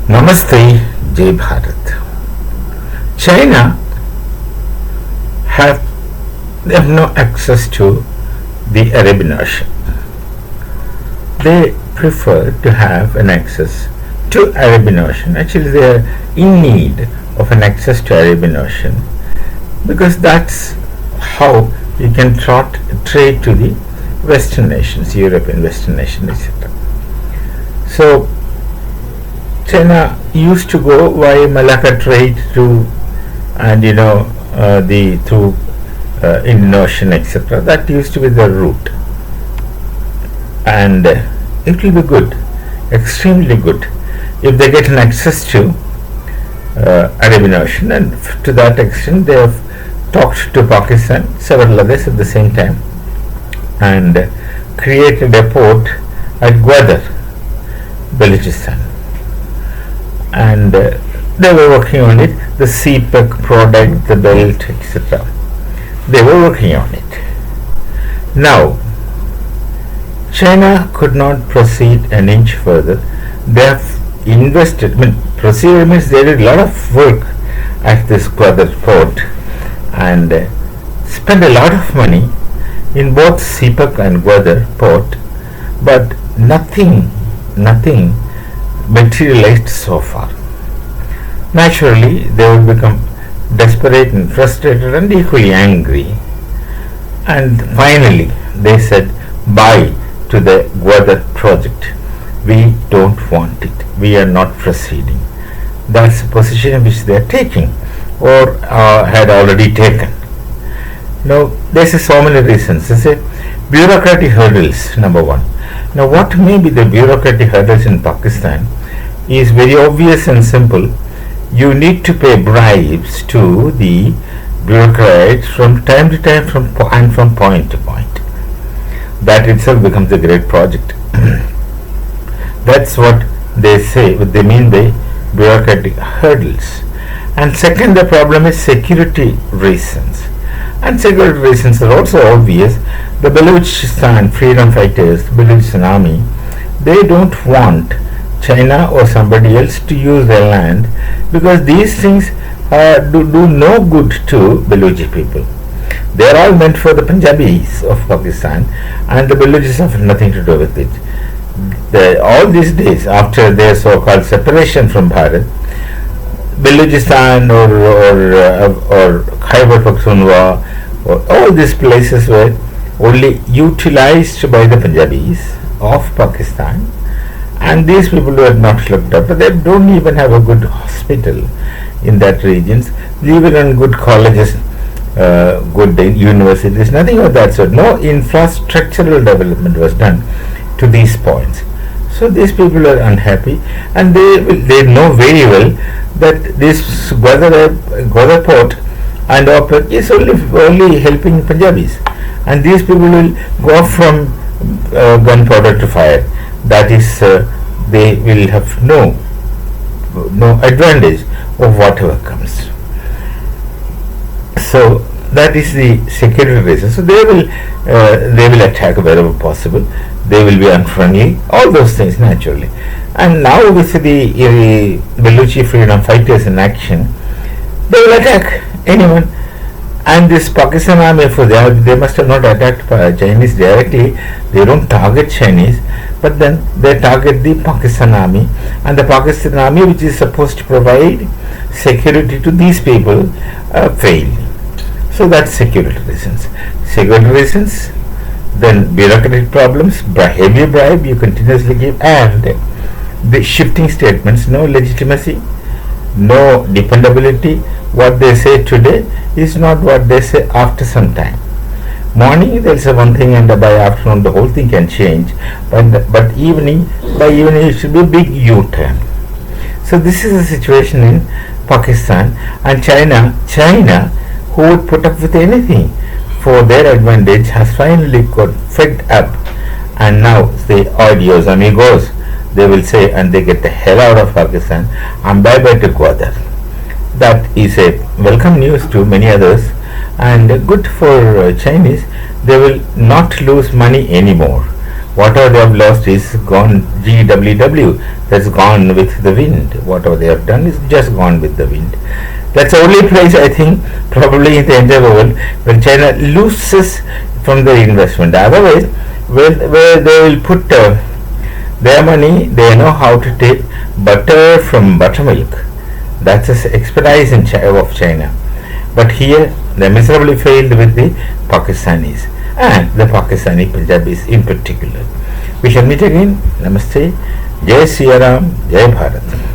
Namaste, Jai Bharat. China have they have no access to the Arabian Ocean. They prefer to have an access to Arabian Ocean. Actually, they are in need of an access to Arabian Ocean because that's how you can trade to the Western nations, European Western nations, etc. So China used to go via Malacca trade to, and the through Indian Ocean, etc. That used to be the route, and it will be good, extremely good, if they get an access to Arabian Ocean, and to that extent they have talked to Pakistan, several others at the same time, and created a port at Gwadar, Balochistan, and they were working on it, the CPEC product, the belt, etc. They were working on it. Now, China could not proceed an inch further. They have invested, proceed means they did a lot of work at this Gwadar port and spent a lot of money in both CPEC and Gwadar port, but nothing materialized so far. Naturally, they will become desperate and frustrated and equally angry, and finally they said bye to the Gwadar project. We don't want it. We are not proceeding. That's the position which they are taking, or had already taken. Now, there's so many reasons. There's a bureaucratic hurdles, number one. Now, what may be the bureaucratic hurdles in Pakistan is very obvious and simple. You need to pay bribes to the bureaucrats from time to time, from point to point. That itself becomes a great project. That's what they say, what they mean by bureaucratic hurdles. And second, the problem is security reasons. And security reasons are also obvious. The Balochistan freedom fighters, Balochistan army, they don't want China or somebody else to use their land, because these things do no good to Balochi people. They are all meant for the Punjabis of Pakistan, and the Balochis have nothing to do with it. All these days, after their so-called separation from Bharat, Balochistan or Khyber Pakhtunkhwa, or all these places were only utilized by the Punjabis of Pakistan, and these people were not looked after. They don't even have a good hospital in that regions, even in good colleges, good universities, nothing of that sort. No infrastructural development was done to these points. So these people are unhappy, and they know very well that this Gwadar port and OPEC is only helping Punjabis, and these people will go from gunpowder to fire. That is, they will have no advantage of whatever comes. So that is the security reason. So they will attack wherever possible. They will be unfriendly. All those things naturally. And now with the Balochi freedom fighters in action, they will attack anyone. And this Pakistan army, they must have not attacked Chinese directly. They don't target Chinese, but then they target the Pakistan army, and the Pakistan army, which is supposed to provide security to these people, fail. So that's security reasons. Security reasons, then bureaucratic problems, heavy bribe you continuously give, and the shifting statements, no legitimacy, no dependability. What they say today is not what they say after some time. Morning they'll say one thing, and by afternoon the whole thing can change. But by evening it should be a big U-turn. So this is the situation in Pakistan, and China, who would put up with anything for their advantage, has finally got fed up, and now the adios amigos, they will say, and they get the hell out of Pakistan and bye bye to Gwadar. That is a welcome news to many others, and good for Chinese. They will not lose money anymore Whatever they have lost is gone, GWW, that's gone with the wind. Whatever they have done is just gone with the wind. That's the only place, I think, probably in the entire world, when China loses from the investment. Otherwise, where they will put their money, they know how to take butter from buttermilk. That's the expertise of China. But here, they miserably failed with the Pakistanis and the Pakistani Punjabis in particular. We shall meet again. Namaste. Jai Siya Ram. Jai Bharat.